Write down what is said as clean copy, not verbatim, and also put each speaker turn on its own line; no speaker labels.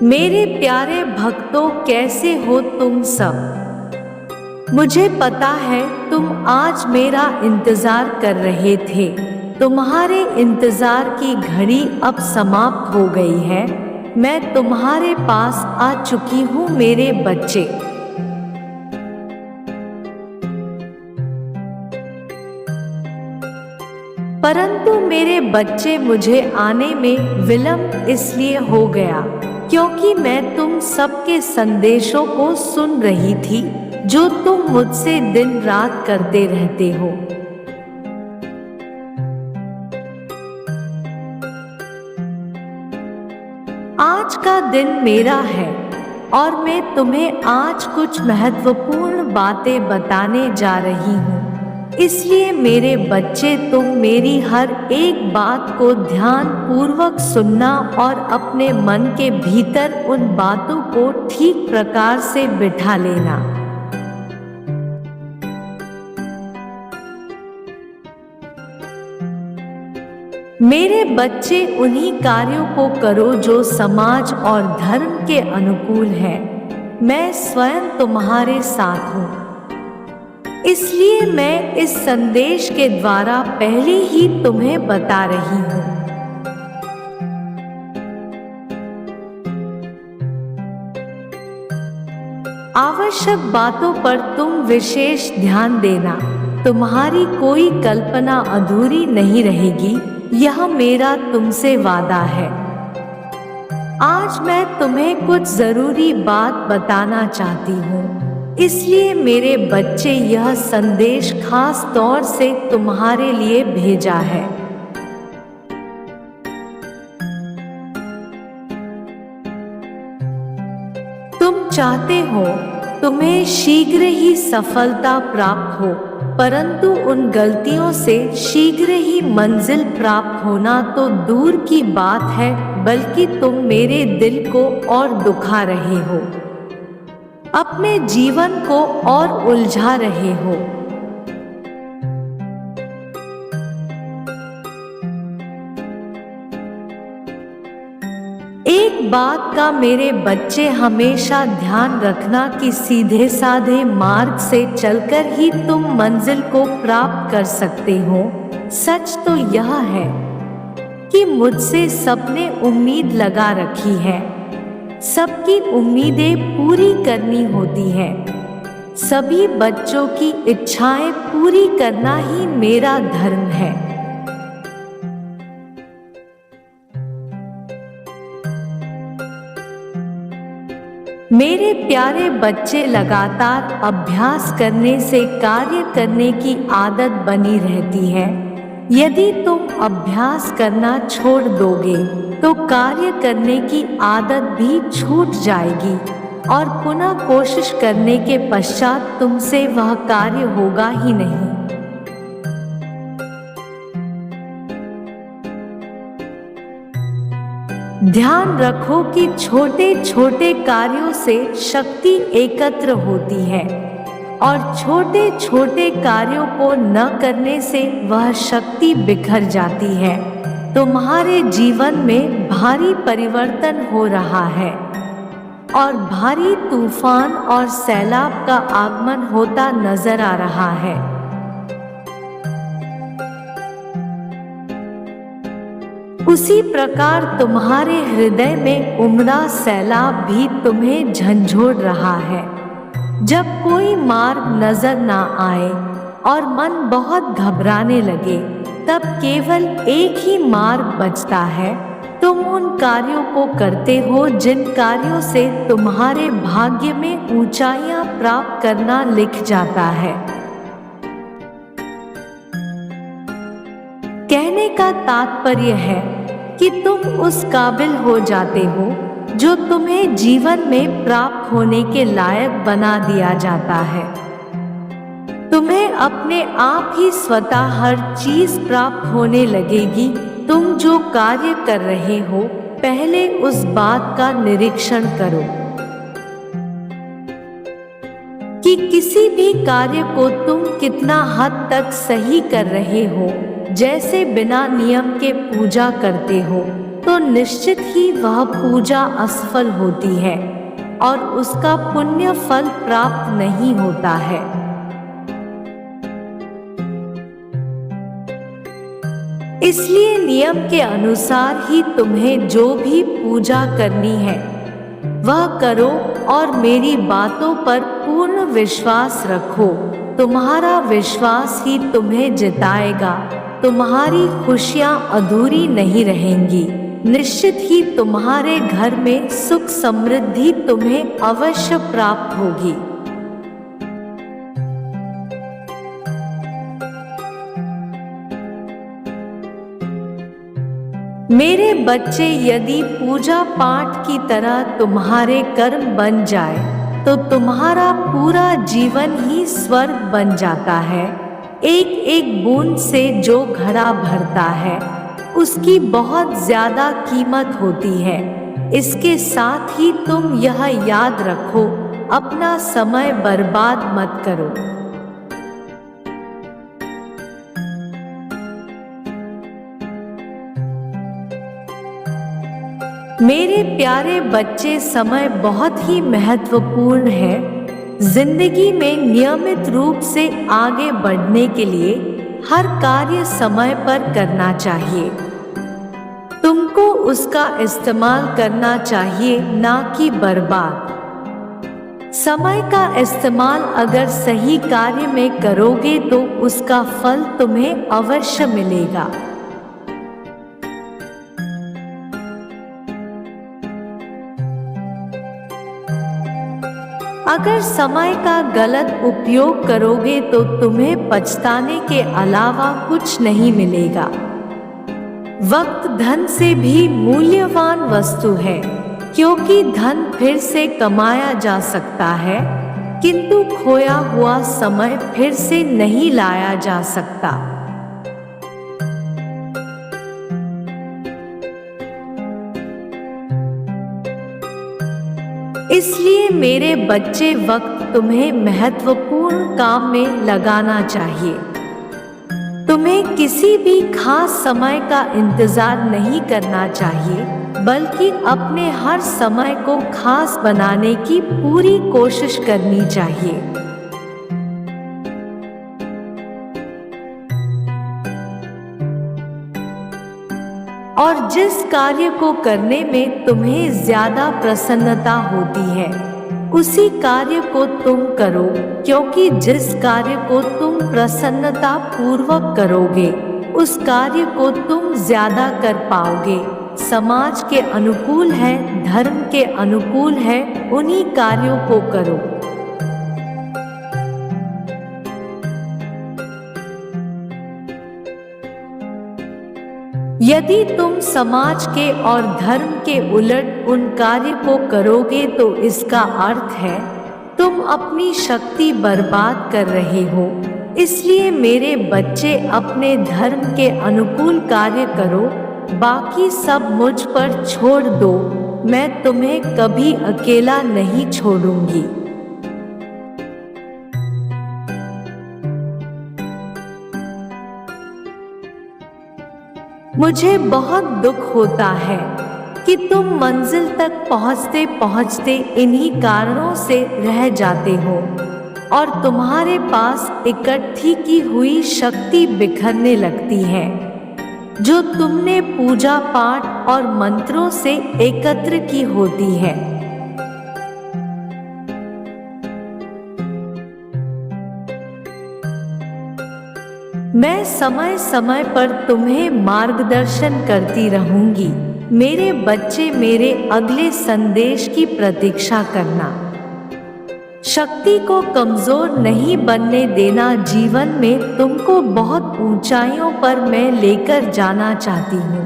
मेरे प्यारे भक्तों, कैसे हो तुम सब। मुझे पता है तुम आज मेरा इंतजार कर रहे थे। तुम्हारे इंतजार की घड़ी अब समाप्त हो गई है। मैं तुम्हारे पास आ चुकी हूँ मेरे बच्चे। परंतु मेरे बच्चे, मुझे आने में विलंब इसलिए हो गया क्योंकि मैं तुम सबके संदेशों को सुन रही थी जो तुम मुझसे दिन रात करते रहते हो। आज का दिन मेरा है और मैं तुम्हें आज कुछ महत्वपूर्ण बातें बताने जा रही हूँ। इसलिए मेरे बच्चे, तुम मेरी हर एक बात को ध्यान पूर्वक सुनना और अपने मन के भीतर उन बातों को ठीक प्रकार से बिठा लेना। मेरे बच्चे, उन्हीं कार्यों को करो जो समाज और धर्म के अनुकूल है। मैं स्वयं तुम्हारे साथ हूँ। इसलिए मैं इस संदेश के द्वारा पहले ही तुम्हें बता रही हूँ। आवश्यक बातों पर तुम विशेष ध्यान देना। तुम्हारी कोई कल्पना अधूरी नहीं रहेगी, यह मेरा तुमसे वादा है। आज मैं तुम्हें कुछ जरूरी बात बताना चाहती हूँ। इसलिए मेरे बच्चे, यह संदेश खास तौर से तुम्हारे लिए भेजा है। तुम चाहते हो तुम्हें शीघ्र ही सफलता प्राप्त हो, परंतु उन गलतियों से शीघ्र ही मंजिल प्राप्त होना तो दूर की बात है, बल्कि तुम मेरे दिल को और दुखा रहे हो, अपने जीवन को और उलझा रहे हो। एक बात का मेरे बच्चे हमेशा ध्यान रखना कि सीधे साधे मार्ग से चलकर ही तुम मंजिल को प्राप्त कर सकते हो। सच तो यह है कि मुझसे सबने उम्मीद लगा रखी है। सबकी उम्मीदें पूरी करनी होती है। सभी बच्चों की इच्छाएं पूरी करना ही मेरा धर्म है। मेरे प्यारे बच्चे, लगातार अभ्यास करने से कार्य करने की आदत बनी रहती है। यदि तुम अभ्यास करना छोड़ दोगे तो कार्य करने की आदत भी छूट जाएगी और पुनः कोशिश करने के पश्चात तुमसे वह कार्य होगा ही नहीं। ध्यान रखो कि छोटे छोटे कार्यों से शक्ति एकत्र होती है और छोटे छोटे कार्यों को न करने से वह शक्ति बिखर जाती है। तुम्हारे जीवन में भारी परिवर्तन हो रहा है और भारी तूफान और सैलाब का आगमन होता नजर आ रहा है। उसी प्रकार तुम्हारे हृदय में उमड़ा सैलाब भी तुम्हें झंझोड़ रहा है। जब कोई मार्ग नजर ना आए और मन बहुत घबराने लगे, तब केवल एक ही मार्ग बचता है। तुम उन कार्यों को करते हो जिन कार्यों से तुम्हारे भाग्य में ऊंचाइयां प्राप्त करना लिख जाता है। कहने का तात्पर्य है कि तुम उस काबिल हो जाते हो जो तुम्हें जीवन में प्राप्त होने के लायक बना दिया जाता है। तुम्हें अपने आप ही स्वतः हर चीज प्राप्त होने लगेगी। तुम जो कार्य कर रहे हो, पहले उस बात का निरीक्षण करो कि किसी भी कार्य को तुम कितना हद तक सही कर रहे हो। जैसे बिना नियम के पूजा करते हो तो निश्चित ही वह पूजा असफल होती है और उसका पुण्य फल प्राप्त नहीं होता है। इसलिए नियम के अनुसार ही तुम्हें जो भी पूजा करनी है वह करो और मेरी बातों पर पूर्ण विश्वास रखो। तुम्हारा विश्वास ही तुम्हें जिताएगा। तुम्हारी खुशियां अधूरी नहीं रहेंगी। निश्चित ही तुम्हारे घर में सुख समृद्धि तुम्हें अवश्य प्राप्त होगी। मेरे बच्चे, यदि पूजा पाठ की तरह तुम्हारे कर्म बन जाए तो तुम्हारा पूरा जीवन ही स्वर्ग बन जाता है। एक एक बूंद से जो घड़ा भरता है उसकी बहुत ज्यादा कीमत होती है। इसके साथ ही तुम यह याद रखो, अपना समय बर्बाद मत करो। मेरे प्यारे बच्चे, समय बहुत ही महत्वपूर्ण है। जिंदगी में नियमित रूप से आगे बढ़ने के लिए हर कार्य समय पर करना चाहिए। तुमको उसका इस्तेमाल करना चाहिए, ना कि बर्बाद। समय का इस्तेमाल अगर सही कार्य में करोगे तो उसका फल तुम्हें अवश्य मिलेगा। अगर समय का गलत उपयोग करोगे तो तुम्हें पछताने के अलावा कुछ नहीं मिलेगा। वक्त धन से भी मूल्यवान वस्तु है, क्योंकि धन फिर से कमाया जा सकता है, किंतु खोया हुआ समय फिर से नहीं लाया जा सकता। इसलिए मेरे बच्चे, वक्त तुम्हें महत्वपूर्ण काम में लगाना चाहिए। तुम्हें किसी भी खास समय का इंतजार नहीं करना चाहिए, बल्कि अपने हर समय को खास बनाने की पूरी कोशिश करनी चाहिए। और जिस कार्य को करने में तुम्हें ज्यादा प्रसन्नता होती है उसी कार्य को तुम करो, क्योंकि जिस कार्य को तुम प्रसन्नता पूर्वक करोगे उस कार्य को तुम ज्यादा कर पाओगे। समाज के अनुकूल है, धर्म के अनुकूल है, उन्हीं कार्यों को करो। यदि तुम समाज के और धर्म के उलट उन कार्य को करोगे तो इसका अर्थ है तुम अपनी शक्ति बर्बाद कर रहे हो। इसलिए मेरे बच्चे, अपने धर्म के अनुकूल कार्य करो, बाकी सब मुझ पर छोड़ दो। मैं तुम्हें कभी अकेला नहीं छोड़ूंगी। मुझे बहुत दुख होता है कि तुम मंजिल तक पहुँचते पहुँचते इन्हीं कारणों से रह जाते हो और तुम्हारे पास इकट्ठी की हुई शक्ति बिखरने लगती है जो तुमने पूजा पाठ और मंत्रों से एकत्र की होती है। मैं समय समय पर तुम्हें मार्गदर्शन करती रहूंगी। मेरे बच्चे, मेरे अगले संदेश की प्रतीक्षा करना। शक्ति को कमजोर नहीं बनने देना। जीवन में तुमको बहुत ऊंचाइयों पर मैं लेकर जाना चाहती हूँ।